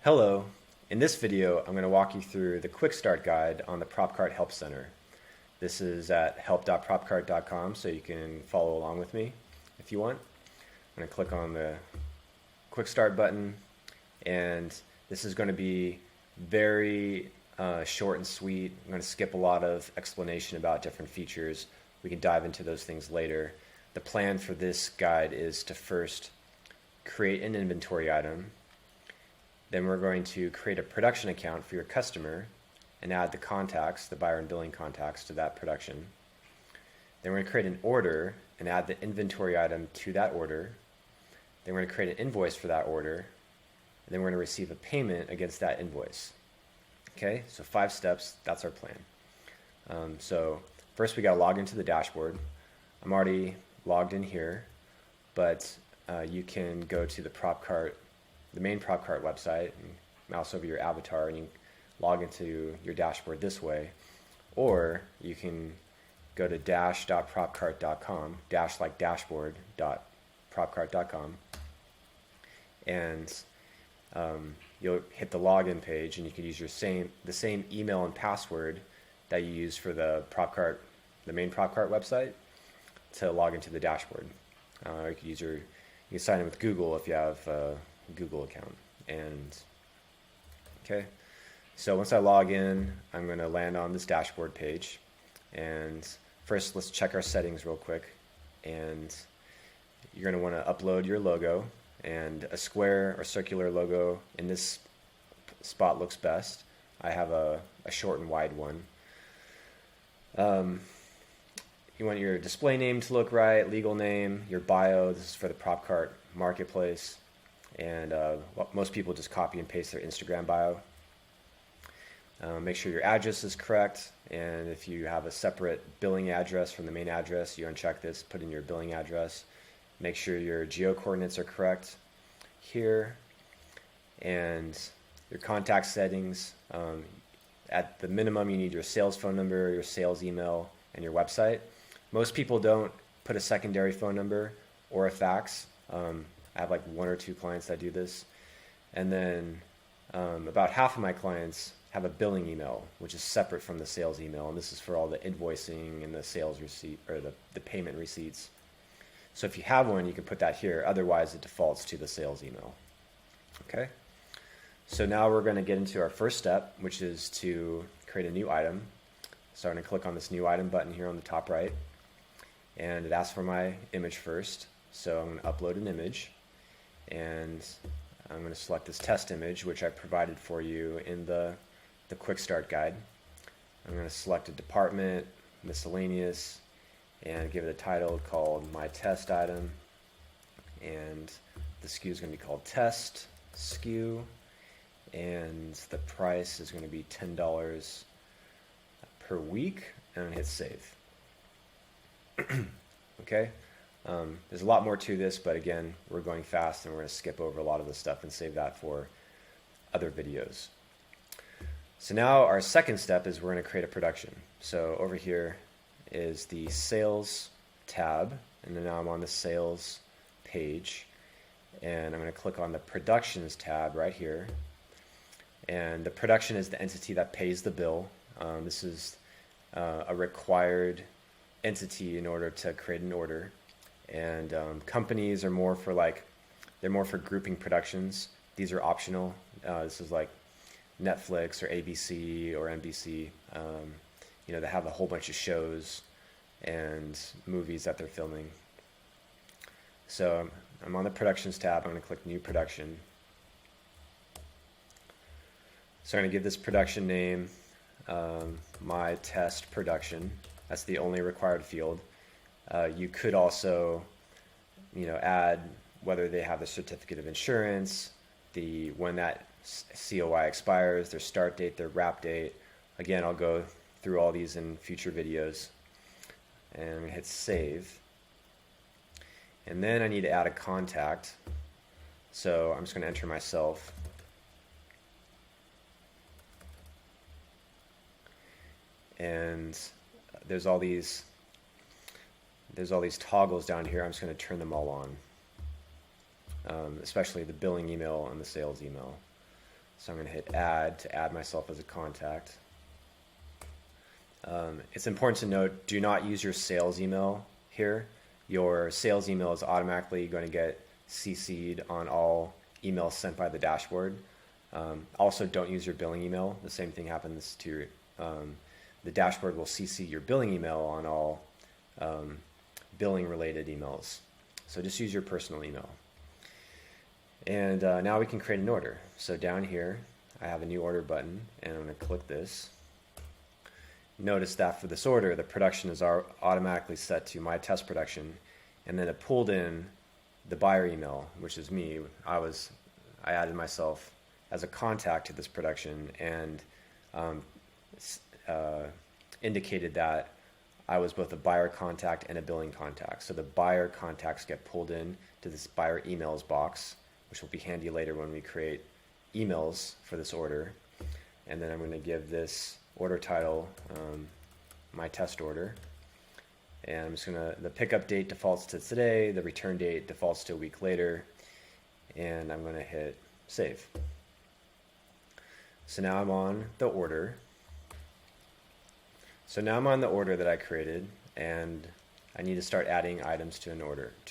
Hello, in this video I'm going to walk you through the quick start guide on the Propcart Help Center. This is at help.propcart.com, so you can follow along with me if you want. I'm going to click on the quick start button, and this is going to be very short and sweet. I'm going to skip a lot of explanation about different features. We can dive into those things later. The plan for this guide is to first create an inventory item. Then we're going to create a production account for your customer and add the contacts, the buyer and billing contacts, to that production. Then we're going to create an order and add the inventory item to that order. Then we're going to create an invoice for that order. And then we're going to receive a payment against that invoice. Okay, so 5 steps, that's our plan. So first we got to log into the dashboard. I'm already logged in here, but you can go to the main Propcart website, and mouse over your avatar, and you log into your dashboard this way. Or you can go to dash.propcart.com, dash like dashboard, .propcart.com, and you'll hit the login page, and you can use the same email and password that you use for the main Propcart website to log into the dashboard. Or you can sign in with Google if you have Google account. And okay, so once I log in, I'm going to land on this dashboard page, and first let's check our settings real quick. And you're going to want to upload your logo, and a square or circular logo in this spot looks best. I have a short and wide one. You want your display name to look right, legal name, your bio. This is for the Propcart marketplace. And most people just copy and paste their Instagram bio. Make sure your address is correct, and if you have a separate billing address from the main address, you uncheck this, put in your billing address. Make sure your geo coordinates are correct here, and your contact settings. At the minimum, you need your sales phone number, your sales email, and your website. Most people don't put a secondary phone number or a fax. I have like 1 or 2 clients that do this. And then about half of my clients have a billing email, which is separate from the sales email. And this is for all the invoicing and the sales receipt, or the payment receipts. So if you have one, you can put that here. Otherwise, it defaults to the sales email. Okay. So now we're going to get into our first step, which is to create a new item. So I'm going to click on this new item button here on the top right. And it asks for my image first. So I'm going to upload an image. And I'm going to select this test image, which I provided for you in the quick start guide. I'm going to select a department, miscellaneous, and give it a title called my test item. And the SKU is going to be called test SKU. And the price is going to be $10 per week. And I'm going to hit save. Okay. There's a lot more to this, but again, we're going fast and we're going to skip over a lot of the stuff and save that for other videos. So now our second step is we're going to create a production. So over here is the sales tab, and then now I'm on the sales page, and I'm going to click on the productions tab right here. And the production is the entity that pays the bill. This is a required entity in order to create an order. And companies are more for they're more for grouping productions. These are optional. This is like Netflix or ABC or NBC. They have a whole bunch of shows and movies that they're filming. So I'm on the productions tab. I'm going to click new production. So I'm going to give this production name my test production. That's the only required field. You could also, add whether they have the certificate of insurance, when that COI expires, their start date, their wrap date. Again, I'll go through all these in future videos. And I'm going to hit save. And then I need to add a contact. So I'm just going to enter myself. And there's all these toggles down here. I'm just going to turn them all on. especially the billing email and the sales email. So I'm going to hit add to add myself as a contact. It's important to note, do not use your sales email here. Your sales email is automatically going to get CC'd on all emails sent by the dashboard. Also, don't use your billing email. The same thing happens to the dashboard will CC your billing email on all billing related emails. So just use your personal email. And now we can create an order. So down here, I have a new order button, and I'm going to click this. Notice that for this order, the production is automatically set to my test production, and then it pulled in the buyer email, which is me. I added myself as a contact to this production, and indicated that I was both a buyer contact and a billing contact. So the buyer contacts get pulled in to this buyer emails box, which will be handy later when we create emails for this order. And then I'm going to give this order title my test order. And I'm just going to, the pickup date defaults to today, the return date defaults to a week later, and I'm going to hit save. So now I'm on the order. So now I'm on the order that I created, and I need to start adding items to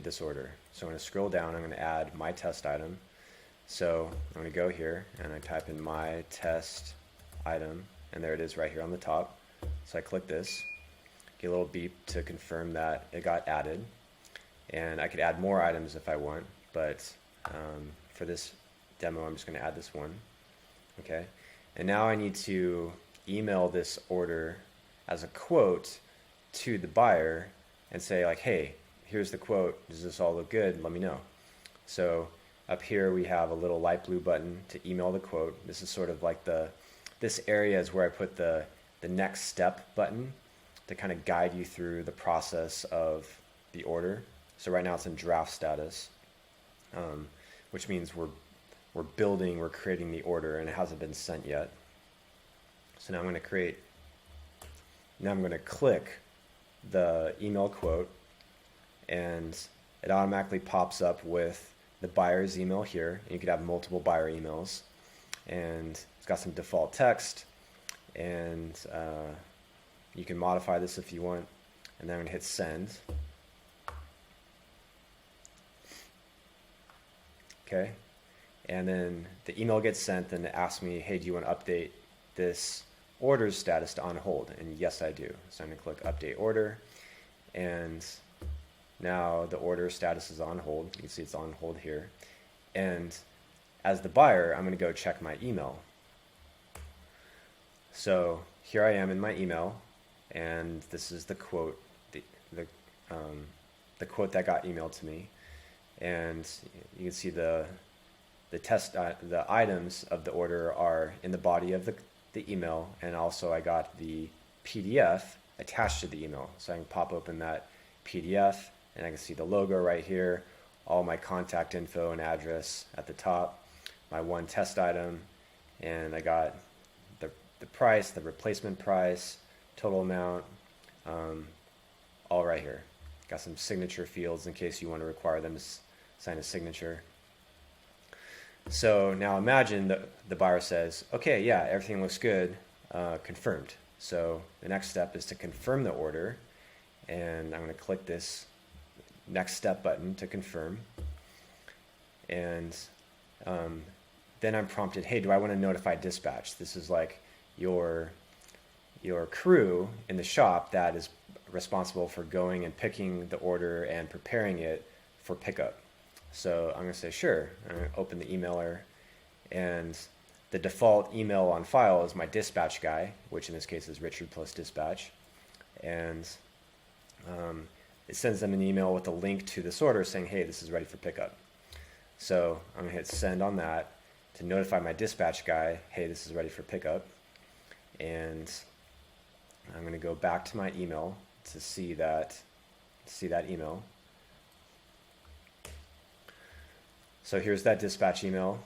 this order. So I'm going to scroll down, I'm going to add my test item. So I'm going to go here and I type in my test item, and there it is right here on the top. So I click this, get a little beep to confirm that it got added. And I could add more items if I want, but for this demo I'm just going to add this one. Okay, and now I need to email this order as a quote to the buyer and say like, hey, here's the quote, does this all look good, let me know. So up here we have a little light blue button to email the quote. This is sort of like this area is where I put the next step button to kind of guide you through the process of the order. So right now it's in draft status, which means we're creating the order, and it hasn't been sent yet. So now I'm going to click the email quote, and it automatically pops up with the buyer's email here. And you could have multiple buyer emails, and it's got some default text, and you can modify this if you want. And then I'm going to hit send. Okay, and then the email gets sent, and it asks me, hey, do you want to update this order's status to on hold? And yes, I do. So I'm going to click update order, and now the order status is on hold. You can see it's on hold here. And as the buyer, I'm going to go check my email. So here I am in my email, and this is the quote, the quote that got emailed to me. And you can see the items of the order are in the body of the email, and also I got the PDF attached to the email. So I can pop open that PDF, and I can see the logo right here, all my contact info and address at the top, my one test item, and I got the price, the replacement price, total amount, all right here. Got some signature fields in case you want to require them to sign a signature. So now imagine the buyer says, okay, yeah, everything looks good, confirmed. So the next step is to confirm the order, and I'm going to click this next step button to confirm. And then I'm prompted, hey, do I want to notify dispatch? This is like your crew in the shop that is responsible for going and picking the order and preparing it for pickup. So I'm going to say sure. I'm going to open the emailer, and the default email on file is my dispatch guy, which in this case is Richard plus dispatch, and it sends them an email with a link to this order saying, hey, this is ready for pickup. So I'm going to hit send on that to notify my dispatch guy, hey, this is ready for pickup. And I'm going to go back to my email to see that email. So here's that dispatch email,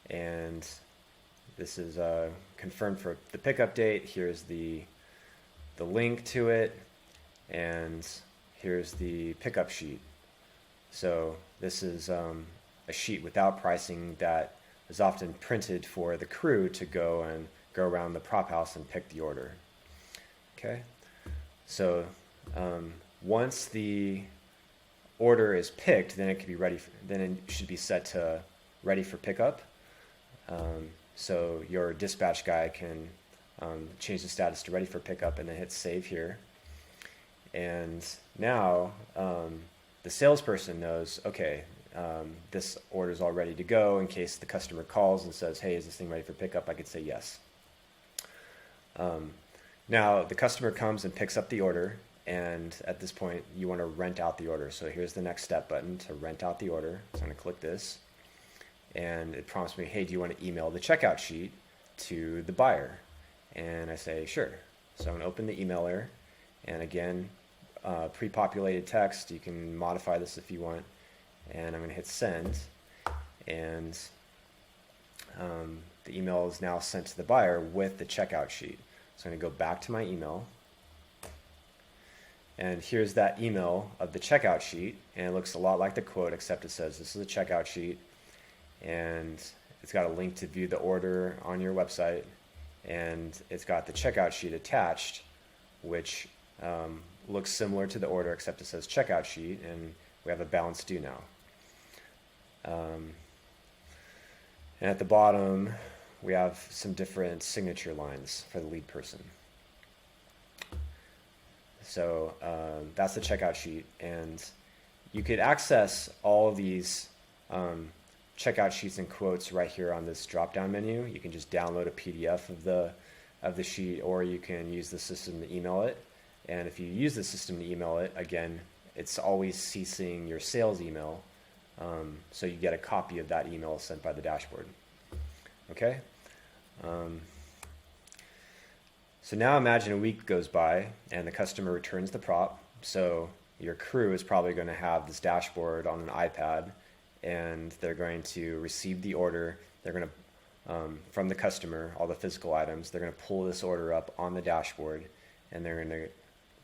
and this is confirmed for the pickup date. Here's the link to it, and here's the pickup sheet. So this is a sheet without pricing that is often printed for the crew to go around the prop house and pick the order. Okay, so once the order is picked, then it can be ready. Then it should be set to ready for pickup. So your dispatch guy can change the status to ready for pickup and then hit save here. And now the salesperson knows, okay, this order is all ready to go. In case the customer calls and says, hey, is this thing ready for pickup? I could say yes. Now the customer comes and picks up the order, and at this point you want to rent out the order. So here's the next step button to rent out the order. So I'm going to click this, and it prompts me, hey, do you want to email the checkout sheet to the buyer? And I say sure. So I'm going to open the emailer, and again, pre-populated text. You can modify this if you want, and I'm going to hit send, and the email is now sent to the buyer with the checkout sheet. So I'm going to go back to my email, and here's that email of the checkout sheet, and it looks a lot like the quote, except it says this is a checkout sheet, and it's got a link to view the order on your website, and it's got the checkout sheet attached, which looks similar to the order, except it says checkout sheet, and we have a balance due now. And at the bottom, we have some different signature lines for the lead person. So that's the checkout sheet, and you could access all of these checkout sheets and quotes right here on this drop-down menu. You can just download a PDF of the sheet, or you can use the system to email it. And if you use the system to email it, again, it's always CCing your sales email, so you get a copy of that email sent by the dashboard. Okay. So now imagine a week goes by and the customer returns the prop. So your crew is probably going to have this dashboard on an iPad, and they're going to receive the order. They're going to, from the customer, all the physical items, they're going to pull this order up on the dashboard, and they're going to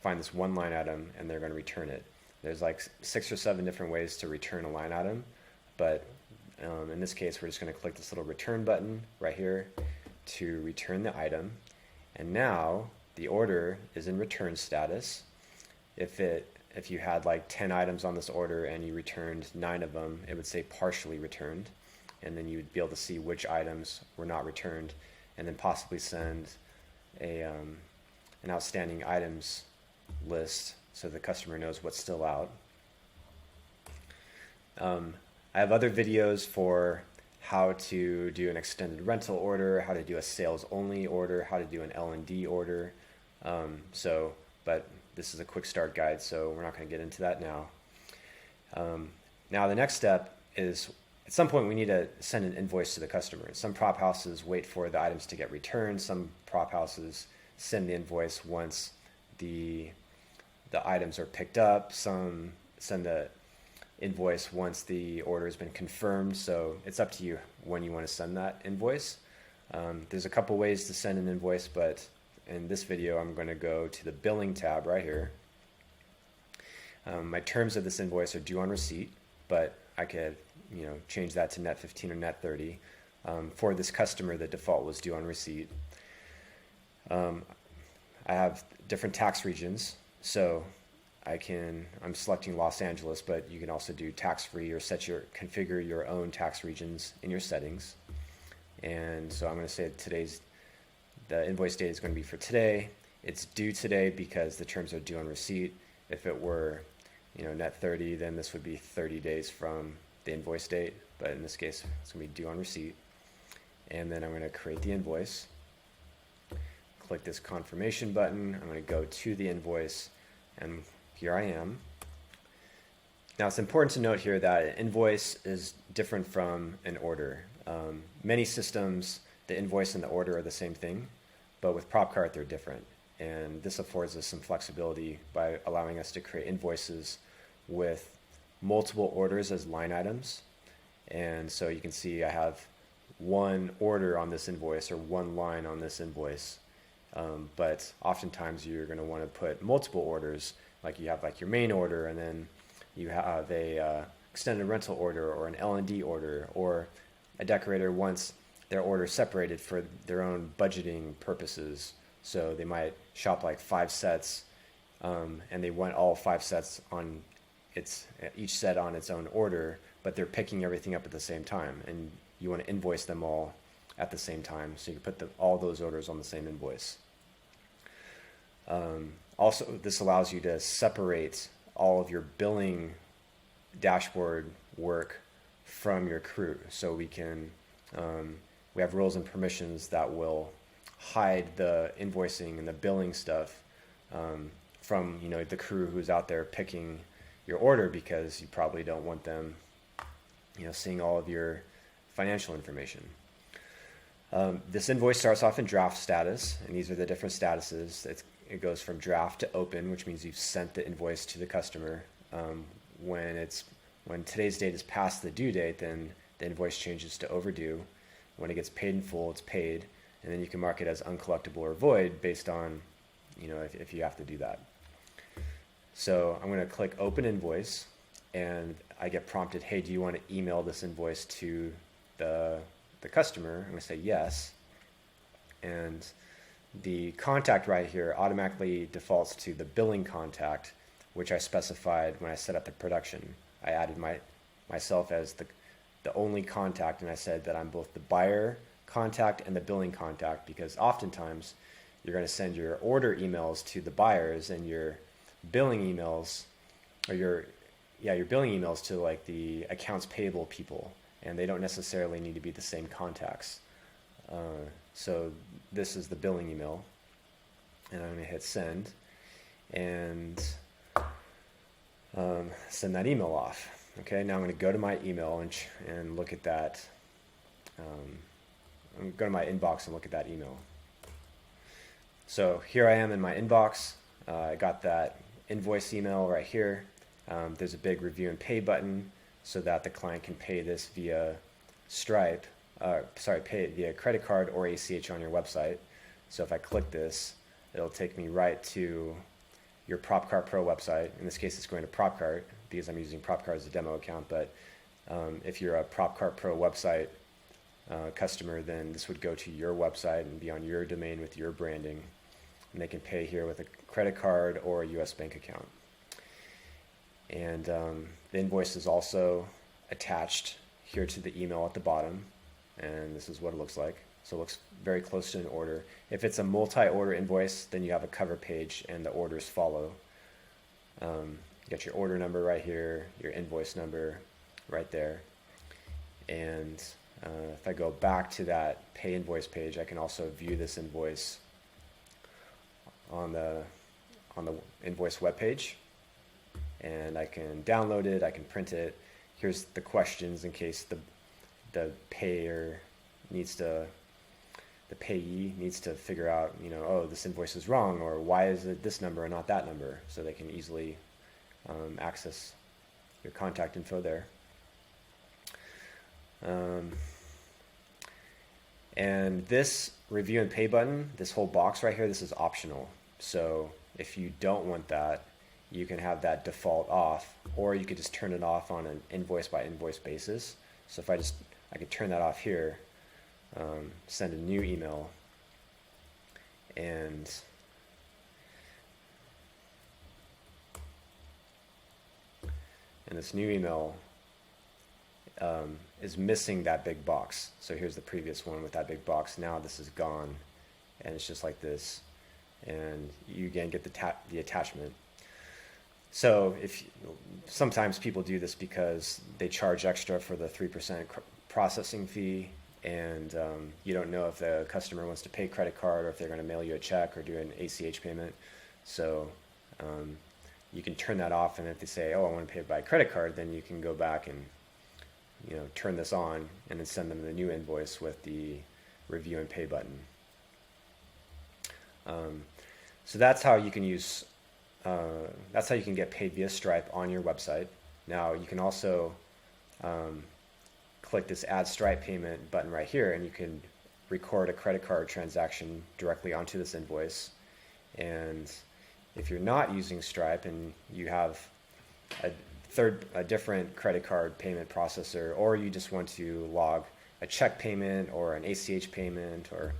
find this one line item, and they're going to return it. There's like 6 or 7 different ways to return a line item, but in this case, we're just going to click this little return button right here to return the item. And now the order is in return status. If you had like 10 items on this order and you returned 9 of them, it would say partially returned, and then you would be able to see which items were not returned, and then possibly send an outstanding items list so the customer knows what's still out. I have other videos for how to do an extended rental order, how to do a sales only order, how to do an L&D order. But this is a quick start guide, so we're not going to get into that now. Now the next step is, at some point we need to send an invoice to the customer. Some prop houses wait for the items to get returned. Some prop houses send the invoice once the items are picked up. Some send the invoice once the order has been confirmed. So it's up to you when you want to send that invoice. There's a couple ways to send an invoice, but in this video I'm going to go to the billing tab right here. My terms of this invoice are due on receipt, but I could change that to net 15 or net 30. For this customer, the default was due on receipt. I have different tax regions, so I'm selecting Los Angeles, but you can also do tax-free or configure your own tax regions in your settings. And so I'm going to say the invoice date is going to be for today. It's due today because the terms are due on receipt. If it were, net 30, then this would be 30 days from the invoice date. But in this case, it's going to be due on receipt. And then I'm going to create the invoice. Click this confirmation button. I'm going to go to the invoice, and here I am. Now it's important to note here that an invoice is different from an order. Many systems, the invoice and the order are the same thing, but with Propcart they're different. And this affords us some flexibility by allowing us to create invoices with multiple orders as line items. And so you can see I have one order on this invoice or one line on this invoice. But oftentimes you're going to want to put multiple orders, like you have like your main order, and then you have a extended rental order or an L&D order, or a decorator wants their order separated for their own budgeting purposes. So they might shop like 5 sets, and they want all 5 sets on each set on its own order, but they're picking everything up at the same time, and you want to invoice them all at the same time, so you can put all those orders on the same invoice. Also, this allows you to separate all of your billing dashboard work from your crew. So we have roles and permissions that will hide the invoicing and the billing stuff from the crew who's out there picking your order, because you probably don't want them seeing all of your financial information. This invoice starts off in draft status, and these are the different statuses. It goes from draft to open, which means you've sent the invoice to the customer. When today's date is past the due date, then the invoice changes to overdue. When it gets paid in full, it's paid, and then you can mark it as uncollectible or void based on if you have to do that. So I'm going to click open invoice, and I get prompted, hey, do you want to email this invoice to the customer? I'm going to say yes, and the contact right here automatically defaults to the billing contact, which I specified when I set up the production. I added myself as the only contact, and I said that I'm both the buyer contact and the billing contact, because oftentimes you're going to send your order emails to the buyers and your billing emails, or your billing emails to like the accounts payable people, and they don't necessarily need to be the same contacts. So this is the billing email, and I'm going to hit send and send that email off. Okay, now I'm going to go to my email and look at that. I'm going to go to my inbox and look at that email. So here I am in my inbox. I got that invoice email right here. There's a big review and pay button so that the client can pay this via Stripe. Pay it via credit card or ACH on your website. So if I click this, it'll take me right to your Propcart Pro website. In this case, it's going to Propcart because I'm using Propcart as a demo account. But if you're a Propcart Pro website customer, then this would go to your website and be on your domain with your branding. And they can pay here with a credit card or a US bank account. And the invoice is also attached here to the email at the bottom. And this is what it looks like. So it looks very close to an order. If it's a multi-order invoice, then you have a cover page and the orders follow. You got your order number right here, your invoice number right there. And if I go back to that pay invoice page, I can also view this invoice on the invoice webpage. And I can download it, I can print it. Here's the questions in case the payee needs to figure out, oh, this invoice is wrong, or why is it this number and not that number, so they can easily access your contact info there. And this review and pay button, this whole box right here, this is optional. So if you don't want that, you can have that default off, or you could just turn it off on an invoice by invoice basis. So if I could turn that off here, send a new email, and this new email is missing that big box. So here's the previous one with that big box. Now this is gone, and it's just like this, and you again get the attachment. So sometimes people do this because they charge extra for the 3% processing fee, and you don't know if the customer wants to pay credit card or if they're going to mail you a check or do an ACH payment. So you can turn that off, and if they say, oh, I want to pay by credit card, then you can go back and turn this on and then send them the new invoice with the review and pay button. So that's how you can use that's how you can get paid via Stripe on your website. Now you can also click this add Stripe payment button right here, and you can record a credit card transaction directly onto this invoice. And if you're not using Stripe and you have a different credit card payment processor, or you just want to log a check payment or an ACH payment or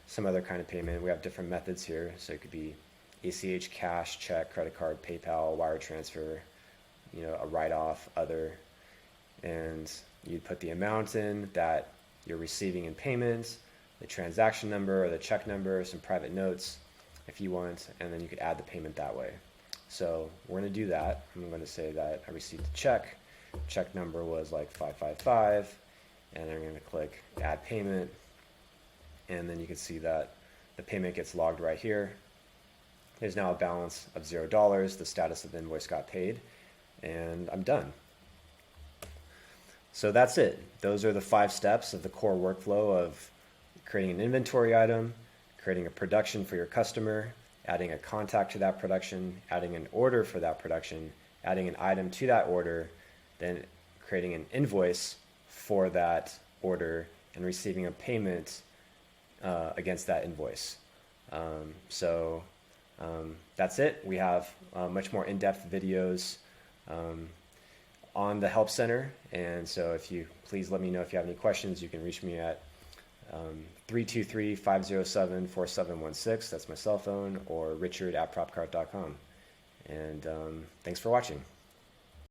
some other kind of payment. We have different methods here. So it could be ACH, cash, check, credit card, PayPal, wire transfer, a write-off, other. And you'd put the amount in that you're receiving in payments, the transaction number or the check number, some private notes if you want, and then you could add the payment that way. So we're going to do that. I'm going to say that I received a check. Check number was like 555, and I'm going to click add payment, and then you can see that the payment gets logged right here. There's now a balance of $0. The status of the invoice got paid, and I'm done. So that's it. Those are the 5 steps of the core workflow of creating an inventory item, creating a production for your customer, adding a contact to that production, adding an order for that production, adding an item to that order, then creating an invoice for that order, and receiving a payment against that invoice. That's it. We have much more in-depth videos on the Help Center, and so please let me know if you have any questions. You can reach me at 323-507-4716. That's my cell phone, or richard@propcart.com. And thanks for watching.